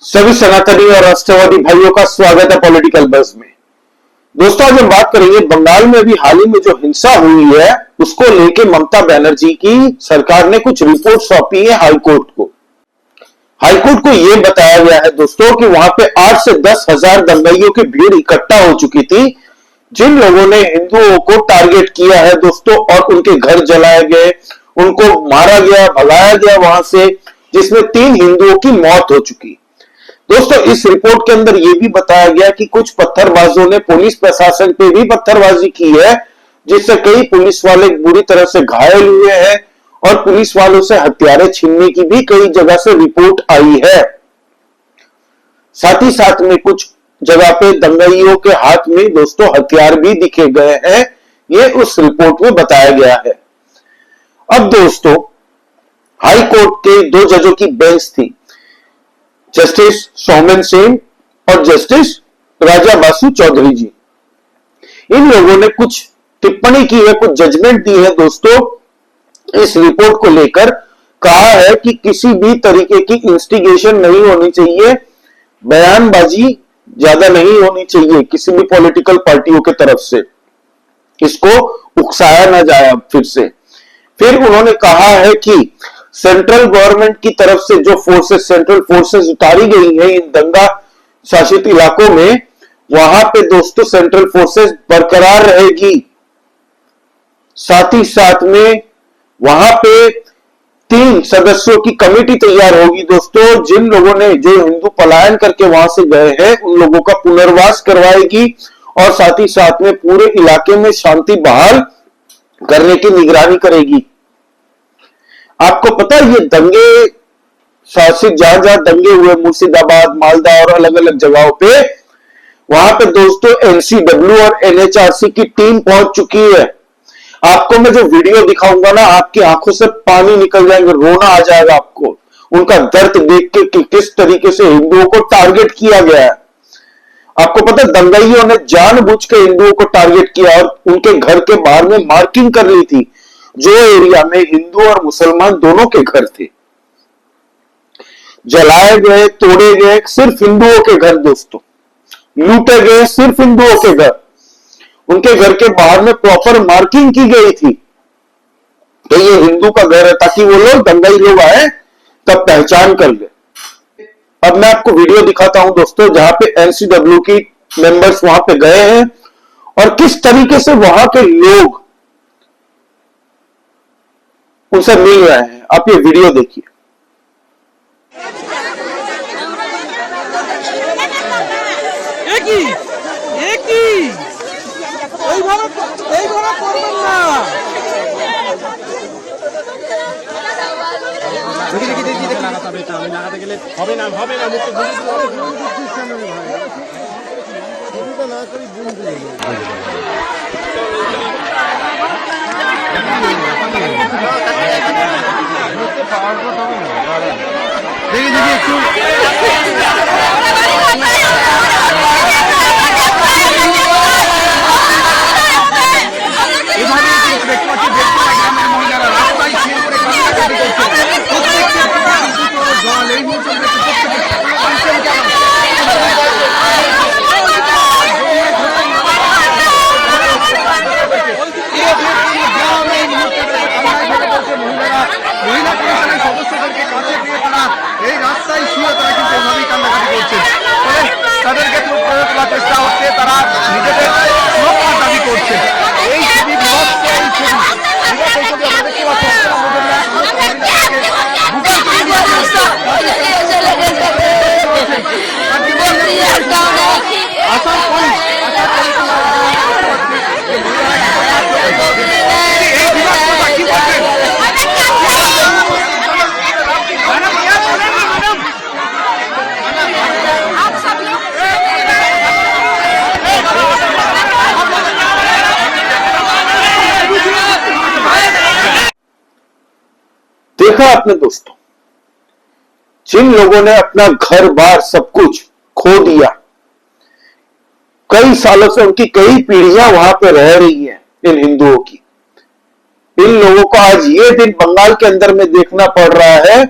सभी सनातनी और राष्ट्रवादी भाइयों का स्वागत है पॉलिटिकल बज़ में। दोस्तों, आज हम बात करेंगे बंगाल में अभी हाल ही में जो हिंसा हुई है उसको लेके ममता बनर्जी की सरकार ने कुछ रिपोर्ट सौंपी है हाईकोर्ट को। हाईकोर्ट को यह बताया गया है दोस्तों कि वहां पे 8 से 10 हजार दंगाइयों की भीड़ इकट्ठा हो चुकी थी, जिन लोगों ने हिंदुओं को टारगेट किया है दोस्तों, और उनके घर जलाए गए, उनको मारा गया, भगाया गया वहां से, जिसमें 3 हिंदुओं की मौत हो चुकी। दोस्तों, इस रिपोर्ट के अंदर यह भी बताया गया कि कुछ पत्थरबाजों ने पुलिस प्रशासन पे भी पत्थरबाजी की है, जिससे कई पुलिस वाले बुरी तरह से घायल हुए हैं और पुलिस वालों से हथियारें छीनने की भी कई जगह से रिपोर्ट आई है। साथ ही साथ में कुछ जगह पे दंगाइयों के हाथ में दोस्तों हथियार भी दिखे गए हैं, ये उस रिपोर्ट में बताया गया है। अब दोस्तों, हाई कोर्ट के 2 जजों की बेंच थी, जस्टिस सौमेन सेन और जस्टिस राजा बासु चौधरी जी। इन लोगों ने कुछ टिप्पणी की है, कुछ जजमेंट दी है दोस्तों इस रिपोर्ट को लेकर। कहा है कि किसी भी तरीके की इंस्टिगेशन नहीं होनी चाहिए, बयानबाजी ज्यादा नहीं होनी चाहिए किसी भी पॉलिटिकल पार्टियों की तरफ से, इसको उकसाया ना जाए। अब फिर उन्होंने कहा है कि सेंट्रल गवर्नमेंट की तरफ से जो फोर्सेस, सेंट्रल फोर्सेस उतारी गई है इन दंगा शासित इलाकों में, वहां पे दोस्तों सेंट्रल फोर्सेस बरकरार रहेगी। साथ ही साथ में वहां पे 3 सदस्यों की कमेटी तैयार होगी दोस्तों, जिन लोगों ने, जो हिंदू पलायन करके वहां से गए हैं, उन लोगों का पुनर्वास करवाएगी और साथ ही साथ में पूरे इलाके में शांति बहाल करने की निगरानी करेगी। आपको पता है ये दंगे शासित जहां जहां दंगे हुए, मुर्शिदाबाद, मालदा और अलग अलग जगहों पे, वहां पे दोस्तों एनसीडब्ल्यू और एनएचआरसी की टीम पहुंच चुकी है। आपको मैं जो वीडियो दिखाऊंगा ना, आपकी आंखों से पानी निकल जाएंगे, रोना आ जाएगा आपको उनका दर्द देख के कि किस तरीके से हिंदुओं को टारगेट किया गया है। आपको पता है दंगाइयों ने जानबूझ के हिंदुओं को टारगेट किया और उनके घर के बाहर में मार्किंग कर ली थी, जो एरिया में हिंदू और मुसलमान दोनों के घर थे। जलाए गए, तोड़े गए सिर्फ हिंदुओं के घर दोस्तों, लूटे गए सिर्फ हिंदुओं के घर। उनके घर के बाहर में प्रॉपर मार्किंग की गई थी कि ये हिंदू का घर है, ताकि वो लोग, दंगाई लोग आए तब पहचान कर ले। अब मैं आपको वीडियो दिखाता हूं दोस्तों, जहां पे एनसीडब्ल्यू की मेंबर्स वहां पे गए हैं और किस तरीके से वहां के लोग उनसे मिल रहे हैं। आप ये वीडियो देखिए। देखा आपने दोस्तों, जिन लोगों ने अपना घर बार सब कुछ खो दिया, कई सालों से उनकी कई पीढ़ियां वहां पे रह रही हैं इन हिंदुओं की, इन लोगों को आज ये दिन बंगाल के अंदर में देखना पड़ रहा है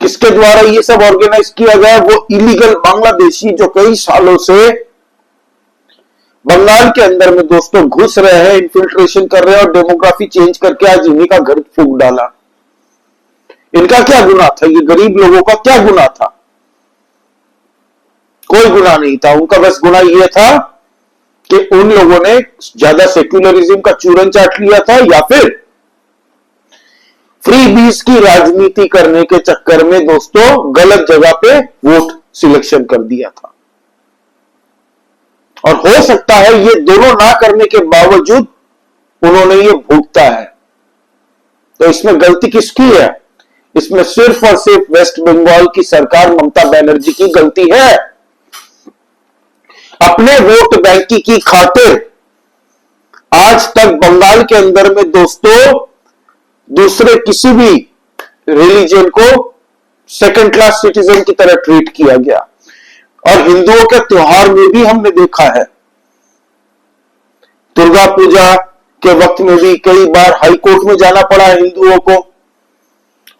किसके द्वारा ये सब ऑर्गेनाइज किया गया? वो इलीगल बांग्लादेशी जो कई सालों से बंगाल के अंदर में दोस्तों घुस रहे हैं, इन्फिल्ट्रेशन कर रहे हैं और डेमोग्राफी चेंज करके आज इन्हीं का घर फूंक डाला। इनका क्या गुनाह था? ये गरीब लोगों का क्या गुनाह था? कोई गुनाह नहीं था उनका। बस गुनाह यह था कि उन लोगों ने ज्यादा सेक्युलरिज्म का चूरन चाट लिया था, या फिर फ्री बीज की राजनीति करने के चक्कर में दोस्तों गलत जगह पे वोट सिलेक्शन कर दिया था। और हो सकता है ये दोनों ना करने के बावजूद उन्होंने ये भुगता है। तो इसमें गलती किसकी है? इसमें सिर्फ और सिर्फ वेस्ट बंगाल की सरकार ममता बनर्जी की गलती है। अपने वोट बैंक की खातिर आज तक बंगाल के अंदर में दोस्तों दूसरे किसी भी रिलीजन को सेकंड क्लास सिटीजन की तरह ट्रीट किया गया। और हिंदुओं के त्योहार में भी हमने देखा है, दुर्गा पूजा के वक्त में भी कई बार हाई कोर्ट में जाना पड़ा है हिंदुओं को।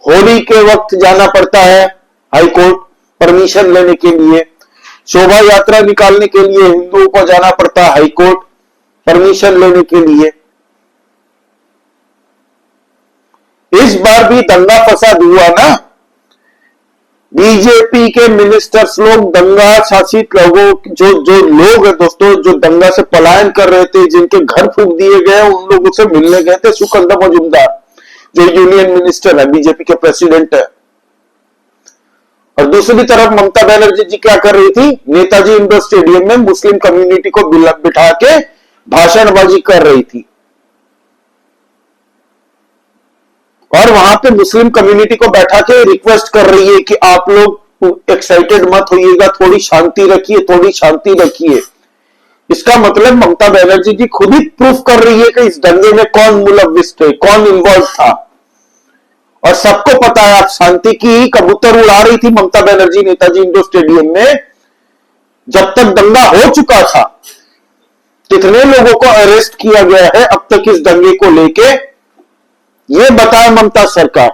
होली के वक्त जाना पड़ता है हाई कोर्ट परमिशन लेने के लिए। शोभा यात्रा निकालने के लिए हिंदुओं को जाना पड़ता है हाई कोर्ट परमिशन लेने के लिए। इस बार भी दंगा फसाद हुआ ना, बीजेपी के मिनिस्टर्स लोग, दंगा शासित लोगों जो लोग हैं दोस्तों, जो दंगा से पलायन कर रहे थे, जिनके घर फूंक दिए गए, उन लोगों से मिलने गए थे सुकंदा मजूमदार जो यूनियन मिनिस्टर है, बीजेपी के प्रेसिडेंट है। और दूसरी तरफ ममता बनर्जी जी क्या कर रही थी? नेताजी इंडोर स्टेडियम में मुस्लिम कम्युनिटी को बिठा के भाषणबाजी कर रही थी और वहां पे मुस्लिम कम्युनिटी को बैठा के रिक्वेस्ट कर रही है कि आप लोग एक्साइटेड मत होइएगा, थोड़ी शांति रखिए, थोड़ी शांति रखिए। इसका मतलब ममता बनर्जी जी खुद ही प्रूफ कर रही है कि इस दंगे में कौन मुलव्विस थे, कौन इन्वॉल्व था। और सबको पता है, आप शांति की कबूतर उड़ा रही थी ममता बनर्जी नेताजी इंडोर स्टेडियम में जब तक दंगा हो चुका था। कितने लोगों को अरेस्ट किया गया है अब तक इस दंगे को लेके, ये बताए ममता सरकार।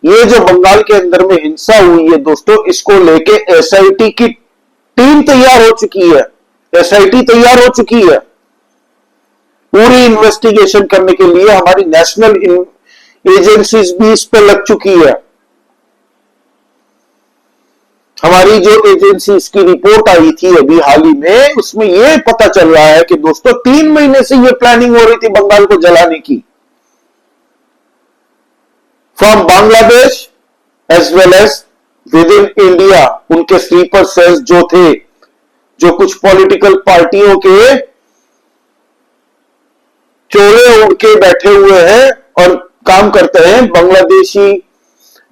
ये जो बंगाल के अंदर में हिंसा हुई है दोस्तों, इसको लेके एसआईटी की टीम तैयार हो चुकी है, एसआईटी तैयार हो चुकी है पूरी इन्वेस्टिगेशन करने के लिए। हमारी नेशनल एजेंसीज भी इस पर लग चुकी है। हमारी जो एजेंसी इसकी रिपोर्ट आई थी अभी हाल ही में, उसमें यह पता चल रहा है कि दोस्तों 3 महीने से यह प्लानिंग हो रही थी बंगाल को जलाने की, from Bangladesh as well as within India. उनके स्लीपर सेल्स जो थे, जो कुछ पॉलिटिकल पार्टियों के चोले उड़ के बैठे हुए हैं और काम करते हैं बांग्लादेशी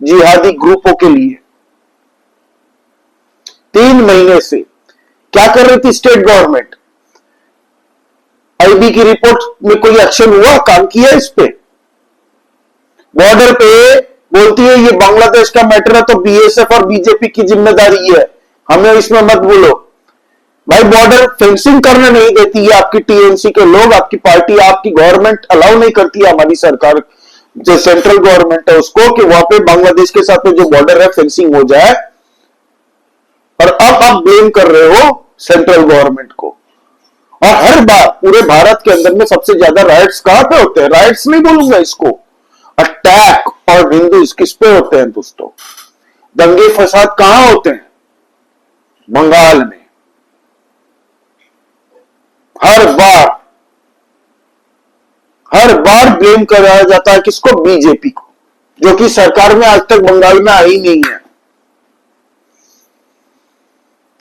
जिहादी ग्रुपों के लिए। 3 महीने से क्या कर रही थी स्टेट गवर्नमेंट? आईबी की रिपोर्ट में कोई एक्शन हुआ, काम किया इस पे? बॉर्डर पे बोलती है ये बांग्लादेश का मैटर है तो बीएसएफ और बीजेपी की जिम्मेदारी है, हमें इसमें मत बोलो। भाई बॉर्डर फेंसिंग करने नहीं देती है आपकी टीएमसी के लोग, आपकी पार्टी, आपकी गवर्नमेंट अलाउ नहीं करती है, हमारी सरकार जो सेंट्रल गवर्नमेंट है उसको, कि वहां पे बांग्लादेश के साथ में जो बॉर्डर है फेंसिंग हो जाए। और अब आप ब्लेम कर रहे हो सेंट्रल गवर्नमेंट को। और हर बार पूरे भारत के अंदर में सबसे ज्यादा राइट्स कहां पे होते हैं? राइट्स नहीं बोलूंगा इसको, अटैक और हिंदूज किस पे होते हैं दोस्तों? दंगे फसाद कहां होते हैं? बंगाल में। हर बार ब्लेम कराया जाता है किसको? बीजेपी को, जो कि सरकार में आज तक बंगाल में आई नहीं है।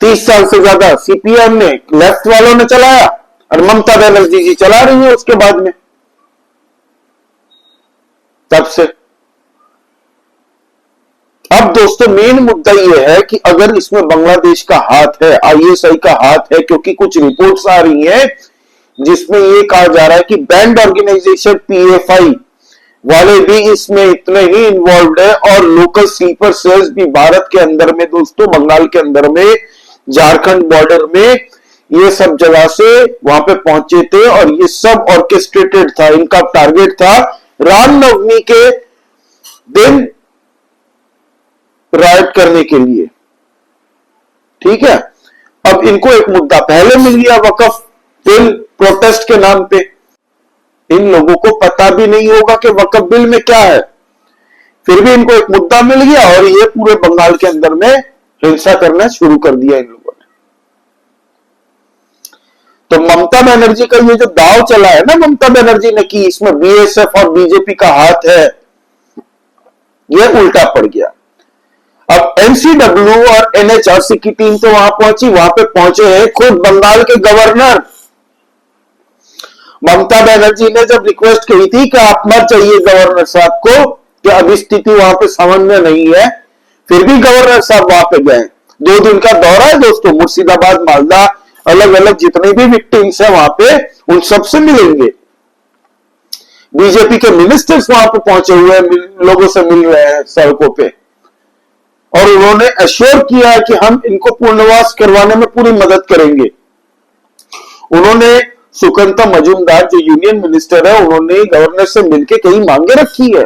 30 साल से ज्यादा सीपीएम ने, लेफ्ट वालों ने चलाया और ममता बनर्जी जी चला रही है उसके बाद में, तब से। अब दोस्तों मेन मुद्दा यह है कि अगर इसमें बांग्लादेश का हाथ है, आईएसआई का हाथ है, क्योंकि कुछ रिपोर्ट्स आ रही हैं जिसमें यह कहा जा रहा है कि बैंड ऑर्गेनाइजेशन पीएफआई वाले भी इसमें इतने ही इन्वॉल्व है और लोकल स्लीपर सेल्स भी भारत के अंदर में दोस्तों, बंगाल के अंदर में, झारखंड बॉर्डर में, ये सब जगह से वहां पे पहुंचे थे और ये सब ऑर्केस्ट्रेटेड था। इनका टारगेट था रामनवमी के दिन राइट करने के लिए। ठीक है, अब इनको एक मुद्दा पहले मिल गया, वक्फ बिल प्रोटेस्ट के नाम पे। इन लोगों को पता भी नहीं होगा कि वक्फ बिल में क्या है, फिर भी इनको एक मुद्दा मिल गया और ये पूरे बंगाल के अंदर में हिंसा करना शुरू कर दिया इन लोगों ने। तो ममता बनर्जी का ये जो दाव चला है ना ममता बनर्जी ने कि इसमें बीएसएफ और बीजेपी का हाथ है, ये उल्टा पड़ गया। अब एनसीडब्ल्यू और एनएचआरसी की टीम तो वहां पहुंची, वहां पे पहुंचे हैं खुद बंगाल के गवर्नर। ममता बनर्जी ने जब रिक्वेस्ट की थी कि आप मत चाहिए गवर्नर साहब को कि अभी स्थिति वहां पे सामान्य नहीं है, फिर भी गवर्नर साहब वहां पे गए। 2 दिन का दौरा है दोस्तों, मुर्शिदाबाद, मालदा, अलग अलग जितने भी विक्टिम्स हैं वहां पे, उन सबसे मिलेंगे। बीजेपी के मिनिस्टर्स वहां पे पहुंचे हुए हैं, लोगों से मिल रहे हैं सड़कों पे, और उन्होंने एश्योर किया है कि हम इनको पुनर्वास करवाने में पूरी मदद करेंगे। उन्होंने सुकंता मजूमदार जो यूनियन मिनिस्टर है, उन्होंने गवर्नर से मिलकर कई मांगे रखी है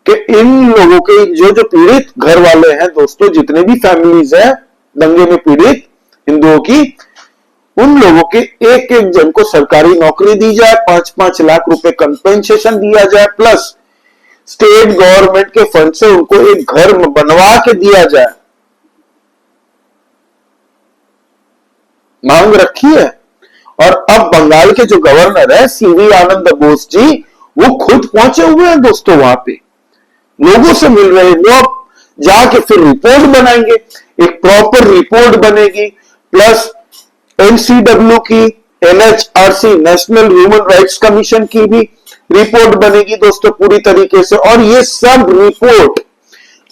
कि इन लोगों के जो पीड़ित घर वाले हैं दोस्तों, जितने भी फैमिलीज हैं दंगे में पीड़ित हिंदुओं की, उन लोगों के एक एक जन को सरकारी नौकरी दी जाए, 5-5 लाख रुपए कंपेंसेशन दिया जाए, प्लस स्टेट गवर्नमेंट के फंड से उनको एक घर बनवा के दिया जाए। मांग रखी है। और अब बंगाल के जो गवर्नर है सीवी आनंद बोस जी, वो खुद पहुंचे हुए हैं दोस्तों, वहां पे लोगों से मिल रहे हैं। वो अब जाके फिर रिपोर्ट बनाएंगे, एक प्रॉपर रिपोर्ट बनेगी, प्लस एनसीडब्ल्यू की, NHRC national human rights commission की भी रिपोर्ट बनेगी दोस्तों पूरी तरीके से, और ये सब रिपोर्ट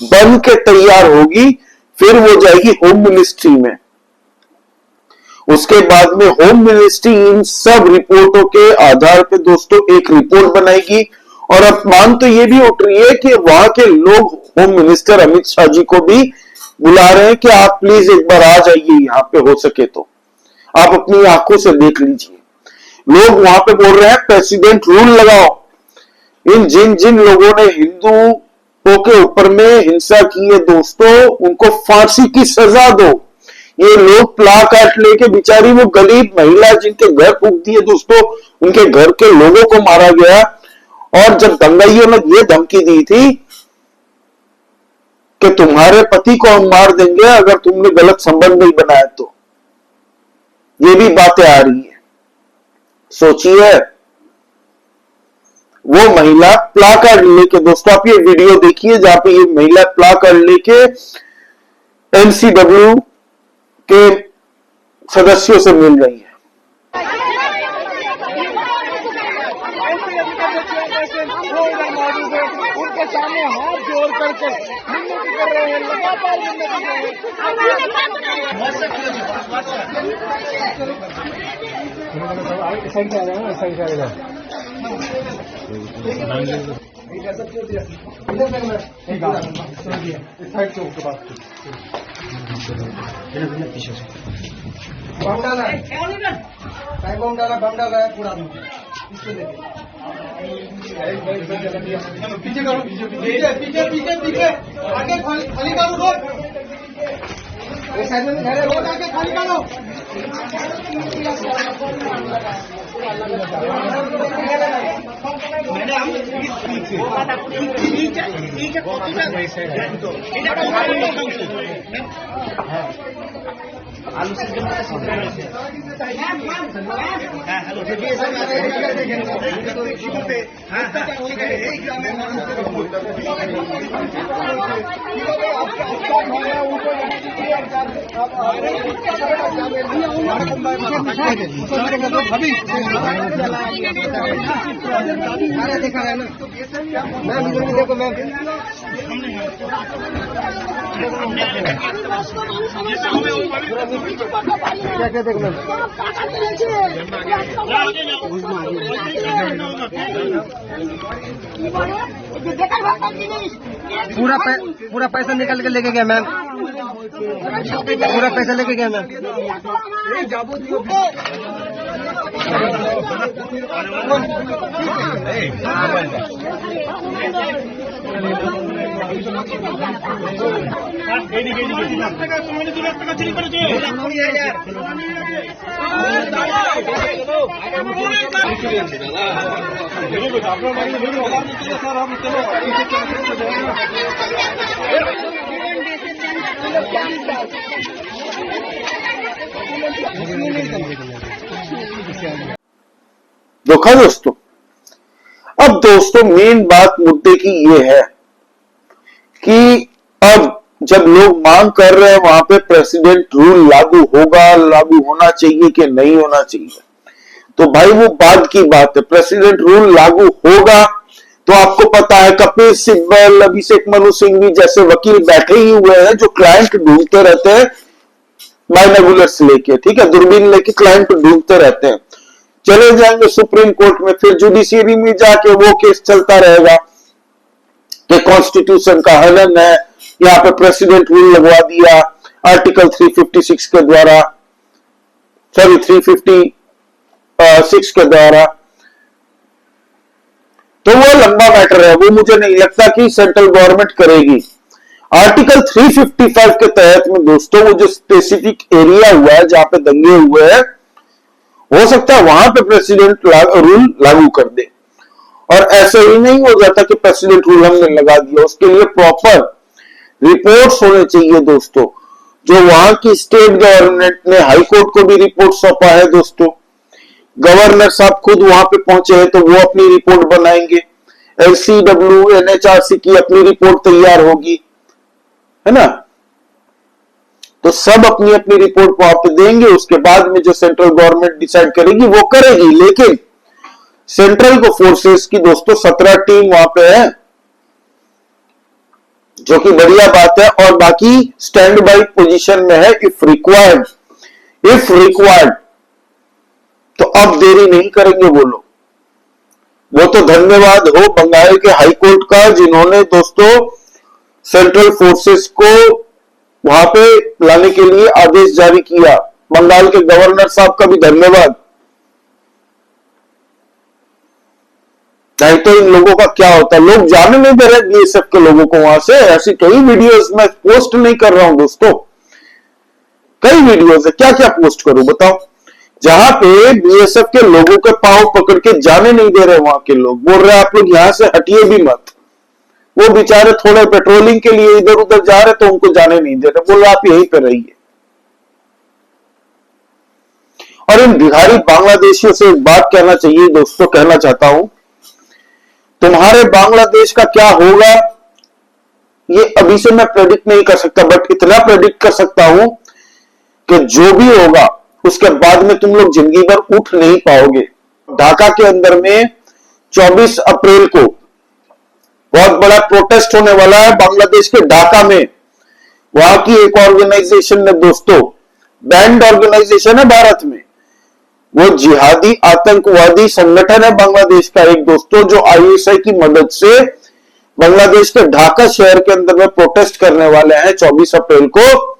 बन के तैयार होगी, फिर वो जाएगी होम मिनिस्ट्री में। उसके बाद में होम मिनिस्ट्री इन सब रिपोर्टों के आधार पे दोस्तों एक रिपोर्ट बनाएगी। और अब मांग तो ये भी उठ रही है कि वहां के लोग होम मिनिस्टर अमित शाह जी को भी बुला रहे हैं कि आप प्लीज एक बार आ जाइए, यहां पे हो सके तो आप अपनी आंखों से देख लीजिए। लोग वहां पे बोल रहे हैं प्रेसिडेंट रूल लगाओ, इन जिन जिन लोगों ने हिंदुओं के ऊपर में हिंसा की है दोस्तों, उनको फांसी की सजा दो। ये लोग प्लाकार्ड लेके बेचारी वो गरीब महिला जिनके घर फूंक दिए दोस्तों, उनके घर के लोगों को मारा गया, और जब दंगाइयों ने ये धमकी दी थी कि तुम्हारे पति को हम मार देंगे अगर तुमने गलत संबंध नहीं बनाया, तो ये भी बातें आ रही है। सोचिए, वो महिला प्लाकार्ड लेके, दोस्तों आप ये वीडियो देखिए जहां पे ये महिला प्लाकार्ड लेके एनसीडब्ल्यू के सदस्यों से मिल रही है। उनके सामने हाथ जोड़ करके मिन्नती कर रहे हैं, लगातार मिन्नती कर रहे बम डाला है पूरा पीछे करो, पीछे पीछे पीछे पीछे आगे खाली करो रोड, एक साइड में घरे रोड आगे खाली करो। आलू सिस्टम देखा है ना मैम, इधर भी देखो मैम, क्या क्या देखो मैम, पूरा पैसा निकल के लेके गया मैम, पूरा पैसा लेके गया मैम। देखा दोस्तों, अब दोस्तों मेन बात मुद्दे की ये है कि अब जब लोग मांग कर रहे हैं वहां पे प्रेसिडेंट रूल लागू होगा, लागू होना चाहिए कि नहीं होना चाहिए, तो भाई वो बाद की बात है। प्रेसिडेंट रूल लागू होगा तो आपको पता है कपिल सिब्बल, अभिषेक मनु सिंघवी जैसे वकील बैठे ही हुए हैं जो क्लाइंट ढूंढते रहते हैं, बाइनोकुलर्स लेके, ठीक है, दूरबीन लेके क्लाइंट ढूंढते रहते हैं, चले जाएंगे सुप्रीम कोर्ट में, फिर जुडिशियरी में जाके वो केस चलता रहेगा कि कॉन्स्टिट्यूशन का हनन है, यहाँ पे प्रेसिडेंट रूल लगवा दिया आर्टिकल 356 के द्वारा, सॉरी 356 के द्वारा, तो वो लंबा मैटर है, वो मुझे नहीं लगता कि सेंट्रल गवर्नमेंट करेगी। आर्टिकल 355 के तहत में दोस्तों वो जो स्पेसिफिक एरिया हुआ है जहां पे दंगे हुए हैं, हो सकता है वहां पे प्रेसिडेंट रूल लागू कर दे, और ऐसे ही नहीं हो जाता कि प्रेसिडेंट रूल हमने लगा दिया, उसके लिए प्रॉपर रिपोर्ट्स होने चाहिए दोस्तों, जो वहां की स्टेट गवर्नमेंट ने हाई कोर्ट को भी रिपोर्ट सौंपा है दोस्तों, गवर्नर साहब खुद वहां पे पहुंचे हैं तो वो अपनी रिपोर्ट बनाएंगे, एलसीडब्ल्यू एनएचआरसी की अपनी रिपोर्ट तैयार होगी, है ना, तो सब अपनी अपनी रिपोर्ट वहां पे देंगे, उसके बाद में जो सेंट्रल गवर्नमेंट डिसाइड करेगी वो करेगी। लेकिन सेंट्रल को फोर्सेस की दोस्तों 17 टीम वहां पे है, जो कि बढ़िया बात है, और बाकी स्टैंड बाई पोजीशन में है इफ रिक्वायर्ड, तो अब देरी नहीं करेंगे वो लोग। वो तो धन्यवाद हो बंगाल के हाई कोर्ट का जिन्होंने दोस्तों सेंट्रल फोर्सेस को वहां पे लाने के लिए आदेश जारी किया, बंगाल के गवर्नर साहब का भी धन्यवाद, नहीं तो इन लोगों का क्या होता, लोग जाने नहीं दे रहे बीएसएफ के लोगों को वहां से। ऐसी कई वीडियोस मैं पोस्ट नहीं कर रहा हूं दोस्तों, कई वीडियोस है, क्या क्या पोस्ट करूं बताओ, जहां पे बीएसएफ के लोगों के पांव पकड़ के जाने नहीं दे रहे, वहां के लोग बोल रहे आप लोग यहां से हटिए भी मत, वो बेचारे थोड़े पेट्रोलिंग के लिए इधर उधर जा रहे तो उनको जाने नहीं दे रहे, बोल रहे आप यहीं पे रहिए। और इन बिहारी बांग्लादेशियों से एक बात कहना चाहिए दोस्तों, कहना चाहता हूं, तुम्हारे बांग्लादेश का क्या होगा ये अभी से मैं प्रेडिक्ट नहीं कर सकता, बट इतना प्रेडिक्ट कर सकता हूं कि जो भी होगा उसके बाद में तुम लोग जिंदगी भर उठ नहीं पाओगे। ढाका के अंदर में 24 अप्रैल को बहुत बड़ा प्रोटेस्ट होने वाला है बांग्लादेश के ढाका में। वहां की एक ऑर्गेनाइजेशन ने दोस्तों, बैंड ऑर्गेनाइजेशन है भारत में, वो जिहादी आतंकवादी संगठन है बांग्लादेश का एक दोस्तों, जो आईएसआई की मदद से बांग्लादेश के ढाका शहर के अंदर में प्रोटेस्ट करने वाले हैं 24 अप्रैल को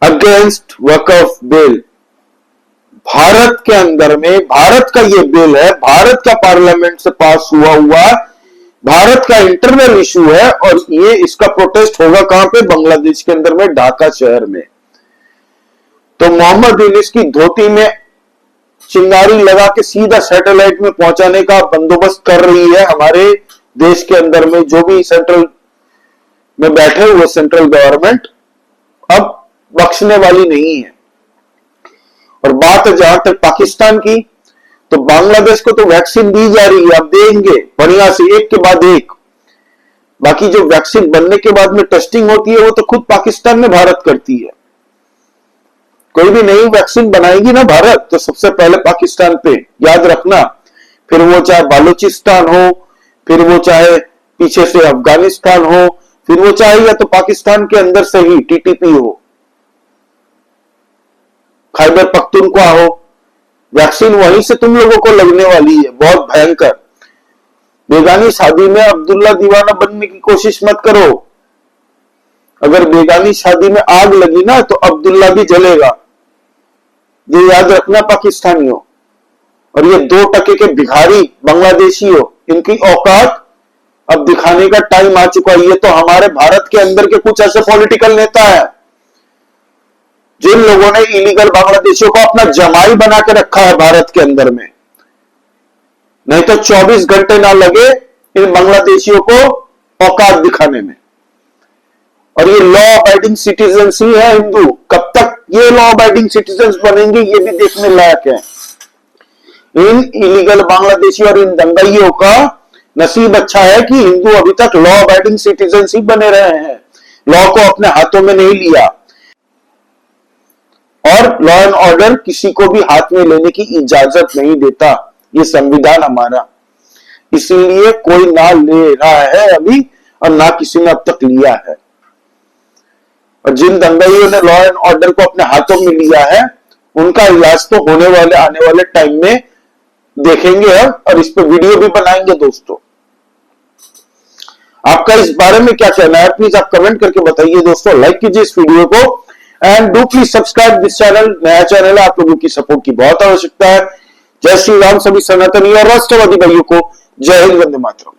अगेंस्ट वक्फ बिल। भारत के अंदर में, भारत का ये बिल है, भारत का पार्लियामेंट से पास हुआ भारत का इंटरनल इशू है, और ये इसका प्रोटेस्ट होगा कहां पे, बांग्लादेश के अंदर में ढाका शहर में। तो मोहम्मद यूनुस की धोती में चिंगारी लगा के सीधा सैटेलाइट में पहुंचाने का बंदोबस्त कर रही है हमारे देश के अंदर में जो भी सेंट्रल में बैठे हुए सेंट्रल गवर्नमेंट, अब बख्शने वाली नहीं है। और बात है जहां तक पाकिस्तान की, तो बांग्लादेश को तो वैक्सीन दी जा रही है, अब देंगे बढ़िया से एक के बाद एक। बाकी जो वैक्सीन बनने के बाद में टेस्टिंग होती है वो तो खुद पाकिस्तान में भारत करती है। कोई भी नई वैक्सीन बनाएगी ना भारत, तो सबसे पहले पाकिस्तान पे, याद रखना, फिर वो चाहे बालूचिस्तान हो, फिर वो चाहे पीछे से अफगानिस्तान हो, फिर वो चाहे या तो पाकिस्तान के अंदर से ही टीटीपी हो, खैबर पख्तूनख्वा हो, वैक्सीन वहीं से तुम लोगों को लगने वाली है, बहुत भयंकर। बेगानी शादी में अब्दुल्ला दीवाना बनने की कोशिश मत करो, अगर बेगानी शादी में आग लगी ना तो अब्दुल्ला भी जलेगा। ये याद रखना पाकिस्तानियों, और ये 2% के भिखारी बांग्लादेशियों, इनकी औकात अब दिखाने का टाइम आ चुका है। ये तो हमारे भारत के अंदर के कुछ ऐसे पॉलिटिकल नेता हैं जिन लोगों ने इलीगल बांग्लादेशियों को अपना जमाई बना के रखा है भारत के अंदर में, नहीं तो 24 घंटे ना लगे इन बांग्लादेशियों को औकात दिखाने में। और ये लॉ अबाइडिंग सिटीजन्स ही है हिंदू, कब तक ये लॉ अबाइडिंग सिटीजन्स बनेंगे ये भी देखने लायक है। इन इलीगल बांग्लादेशी और इन दंगाइयों का नसीब अच्छा है कि हिंदू अभी तक लॉ अबाइडिंग सिटीजन्स ही बने रहे हैं, लॉ को अपने हाथों में नहीं लिया, और लॉ एंड ऑर्डर किसी को भी हाथ में लेने की इजाजत नहीं देता ये संविधान हमारा, इसीलिए कोई ना ले रहा है अभी और ना किसी ने अब तक लिया है। और जिन दंगाइयों ने लॉ एंड ऑर्डर को अपने हाथों में लिया है उनका इलाज तो होने वाले आने वाले टाइम में देखेंगे हम, और इस पर वीडियो भी बनाएंगे। दोस्तों आपका इस बारे में क्या कहना है प्लीज आप कमेंट करके बताइए। दोस्तों लाइक कीजिए इस वीडियो को and do please subscribe this channel, नया चैनल है, आप लोगों की सपोर्ट की बहुत आवश्यकता है। जय श्री राम, सभी सनातनी और राष्ट्रवादी भाइयों को जय हिंद, वंदे मातरम।